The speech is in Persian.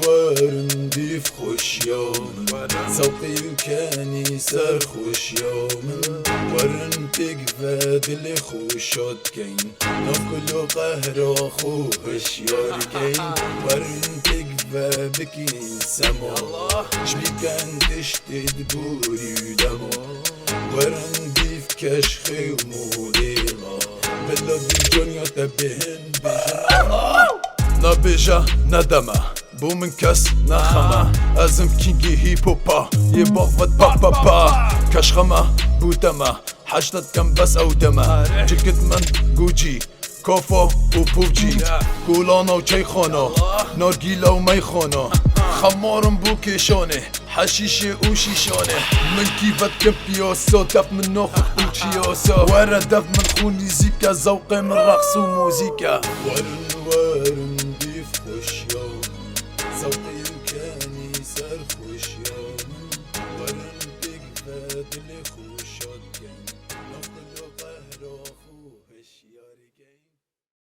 ورن ديف خوش يوم زوقي وكاني سر خوش يوم ورن تقفى دلي خوشات كين ناكل قهر خوش يار كين ورن تقفى بكين سما شبي كان تشتد بوري ودما ورن ديف كشخي وموليلا بلا دنيا تبهن نبيجا ندمه بو من کس نخمه ازم کینگی هیپ هوپا یه باقوت با با با کشخمه بودمه حشتت کم بس او دمه جلکت من گوجی کافا و پوجی گولانا و چیخانا نارگیلا و میخانا خمارم بو کشانه حشیشه و شیشانه من کیفت کم پیاسا دف من ناخد او چیاسا ورد دف من خونی زیکا زوق من رقص و موزیکا ورن